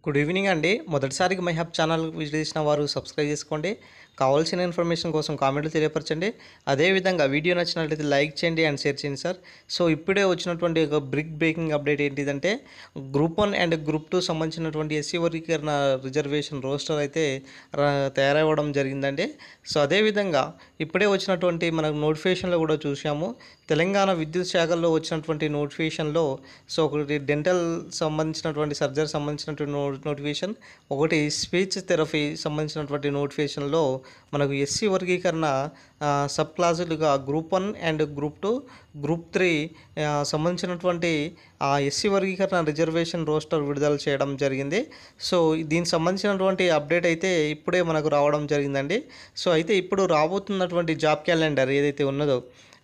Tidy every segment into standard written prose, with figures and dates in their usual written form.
Good evening అండి. మొదటిసారిగా my hub channel visit చేసిన వారు సబ్స్క్రైబ్ చేసుకోండి. కావాల్సిన ఇన్ఫర్మేషన్ కోసం కామెంట్లు తెలియపరచండి. అదేవిధంగా వీడియో నచ్చినట్లయితే లైక్ చేయండి అండ్ షేర్ చేయండి సార్. సో ఇప్పుడే వచ్చినటువంటి ఒక బ్రేకింగ్ అప్డేట్ ఏంటిదంటే గ్రూప్ 1 అండ్ గ్రూప్ 2 సంబంధించినటువంటి ఎస్సీ వర్గీకరణ రిజర్వేషన్ రోస్టర్ అయితే తయారవ్వడం జరిగిందండి. సో అదేవిధంగా ఇప్పుడే వచ్చినటువంటి మనకు నోటిఫికేషన్లో కూడా చూసాము. తెలంగాణ విద్యుత్ శాఖల్లో వచ్చినటువంటి నోటిఫికేషన్లో సో ఒకటి డెంటల్ సంబంధించినటువంటి సర్జరీ సంబంధించినటువంటి నోటిఫికేషన్, ఒకటి స్పీచ్ థెరపీ సంబంధించినటువంటి నోటిఫికేషన్లో మనకు ఎస్సీ వర్గీకరణ సబ్ క్లాసులుగా గ్రూప్ 1 అండ్ గ్రూప్ 2, గ్రూప్ 3 సంబంధించినటువంటి ఎస్సీ వర్గీకరణ రిజర్వేషన్ రోస్టర్ విడుదల చేయడం జరిగింది. సో దీనికి సంబంధించినటువంటి అప్డేట్ అయితే ఇప్పుడే మనకు రావడం జరిగిందండి. సో అయితే ఇప్పుడు రాబోతున్నటువంటి జాబ్ క్యాలెండర్ ఏదైతే ఉన్నదో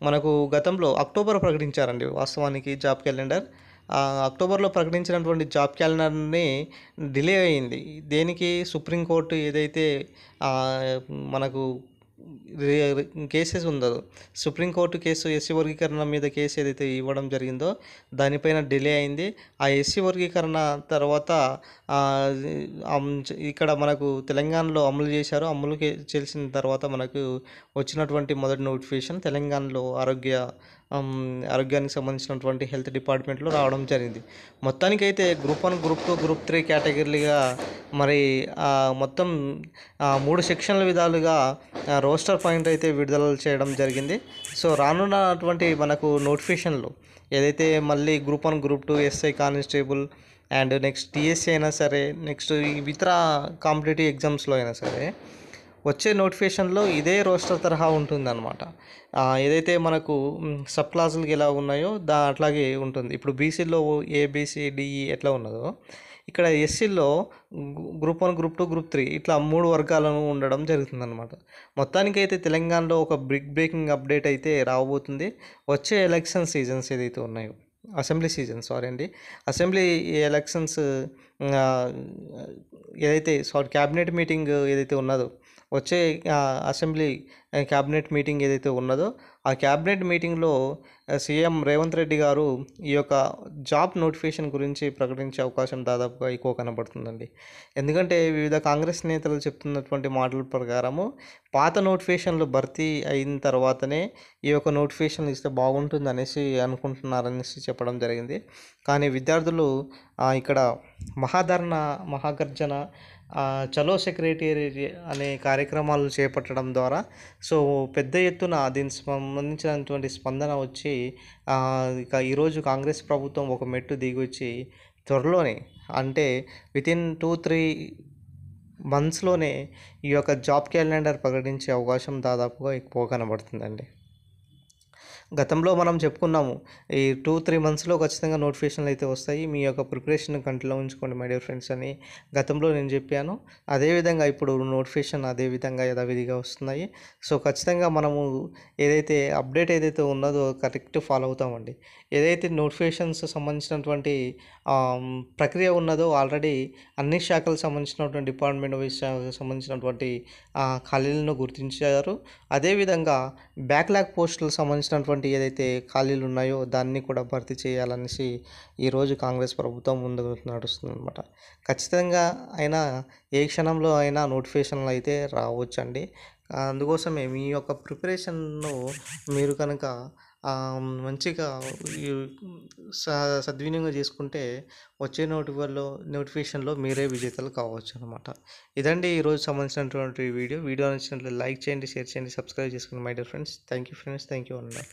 మనకు గతంలో అక్టోబర్ ప్రకటించారండి వాస్తవానికి జాబ్ క్యాలెండర్. అక్టోబర్లో ప్రకటించినటువంటి జాబ్ క్యాలెండర్ని డిలే అయింది. దేనికి సుప్రీంకోర్టు ఏదైతే మనకు కేసెస్ ఉందో, సుప్రీంకోర్టు కేసు ఎస్సీ వర్గీకరణ మీద కేసు ఏదైతే ఇవ్వడం జరిగిందో దానిపైన డిలే అయింది. ఆ ఎస్సీ వర్గీకరణ తర్వాత ఇక్కడ మనకు తెలంగాణలో అమలు చేశారు. అమలు చేసిన తర్వాత మనకు వచ్చినటువంటి మొదటి నోటిఫికేషన్ తెలంగాణలో ఆరోగ్యానికి సంబంధించినటువంటి హెల్త్ డిపార్ట్మెంట్లో రావడం జరిగింది. మొత్తానికైతే గ్రూప్ 1, గ్రూప్ 2, గ్రూప్ 3 కేటగిరీలుగా మరి మొత్తం 3 సెక్షన్ల విధాలుగా రోస్టర్ పాయింట్ అయితే విడుదల చేయడం జరిగింది. సో రానున్నటువంటి మనకు నోటిఫికేషన్లో ఏదైతే మళ్ళీ group 1, group 2 SI constable and next TSC అయినా సరే, నెక్స్ట్ ఇతర కాంపిటేటివ్ ఎగ్జామ్స్లో అయినా సరే వచ్చే నోటిఫికేషన్లో ఇదే రోస్టర్ తరహా ఉంటుందన్నమాట. ఏదైతే మనకు సబ్ క్లాసులకి ఎలా ఉన్నాయో అట్లాగే ఉంటుంది. ఇప్పుడు బీసీలో ఏబిసిడిఈ ఎట్లా ఉన్నదో ఇక్కడ ఎస్సీలో గ్రూప్ 1, గ్రూప్ 2, గ్రూప్ 3 ఇట్లా 3 వర్గాలను ఉండడం జరుగుతుందన్నమాట. మొత్తానికైతే తెలంగాణలో ఒక బ్రేకింగ్ అప్డేట్ అయితే రాబోతుంది. వచ్చే ఎలక్షన్ సీజన్స్ ఏదైతే ఉన్నాయో, అసెంబ్లీ అసెంబ్లీ ఎలక్షన్స్ ఏదైతే క్యాబినెట్ మీటింగ్ ఏదైతే ఉన్నదో, వచ్చే అసెంబ్లీ క్యాబినెట్ మీటింగ్ ఏదైతే ఉన్నదో ఆ క్యాబినెట్ మీటింగ్లో సీఎం రేవంత్ రెడ్డి గారు ఈ యొక్క జాబ్ నోటిఫికేషన్ గురించి ప్రకటించే అవకాశం దాదాపుగా ఎక్కువ కనబడుతుందండి. ఎందుకంటే వివిధ కాంగ్రెస్ నేతలు చెప్తున్నటువంటి మాటల ప్రకారము పాత నోటిఫికేషన్లు భర్తీ అయిన తర్వాతనే ఈ యొక్క నోటిఫికేషన్ ఇస్తే బాగుంటుంది అనేసి అనుకుంటున్నారనేసి చెప్పడం జరిగింది. కానీ విద్యార్థులు ఇక్కడ మహాగర్జన చలో సెక్రటేరియట్ అనే కార్యక్రమాలు చేపట్టడం ద్వారా సో పెద్ద ఎత్తున దీనికి సంబంధించినటువంటి స్పందన వచ్చి ఇక ఈరోజు కాంగ్రెస్ ప్రభుత్వం ఒక మెట్టు దిగి వచ్చి త్వరలోనే, అంటే వితిన్ 2-3 మంత్స్లోనే ఈ యొక్క జాబ్ క్యాలెండర్ ప్రకటించే అవకాశం దాదాపుగా ఎక్కువ కనబడుతుందండి. గతంలో మనం చెప్పుకున్నాము ఈ 2-3 మంత్స్లో ఖచ్చితంగా నోటిఫికేషన్లు అయితే వస్తాయి, మీ యొక్క ప్రిపరేషన్ కంటిలో ఉంచుకోండి మై డియర్ ఫ్రెండ్స్ అని గతంలో నేను చెప్పాను. అదేవిధంగా ఇప్పుడు నోటిఫికేషన్ అదేవిధంగా యథావిధిగా వస్తున్నాయి. సో ఖచ్చితంగా మనము ఏదైతే అప్డేట్ ఏదైతే ఉన్నదో కరెక్ట్ ఫాలో అవుతామండి. ఏదైతే నోటిఫికేషన్స్ సంబంధించినటువంటి ప్రక్రియ ఉన్నదో ఆల్రెడీ అన్ని శాఖలకు సంబంధించినటువంటి డిపార్ట్మెంట్ వైజ్ శాఖకు సంబంధించినటువంటి ఖాళీలను గుర్తించారు. అదేవిధంగా బ్యాక్లాగ్ పోస్టులకు సంబంధించినటువంటి ఏదైతే ఖాళీలు ఉన్నాయో దాన్ని కూడా భర్తీ చేయాలనేసి ఈరోజు కాంగ్రెస్ ప్రభుత్వం ముందుకు నడుస్తుంది అనమాట. ఖచ్చితంగా అయినా ఏ క్షణంలో అయినా నోటిఫికేషన్లు అయితే రావచ్చండి. అందుకోసమే మీ యొక్క ప్రిపరేషన్ను మీరు కనుక మంచిగా సద్వినియోగం చేసుకుంటే వచ్చే నోటిఫికేషన్లో మీరే విజేతలు కావచ్చు అనమాట. ఇదండి ఈరోజు సంబంధించినటువంటి వీడియో నచ్చినట్లయితే లైక్ చేయండి, షేర్ చేయండి, సబ్స్క్రైబ్ చేసుకోండి my dear friends. Thank you friends, thank you అన్న.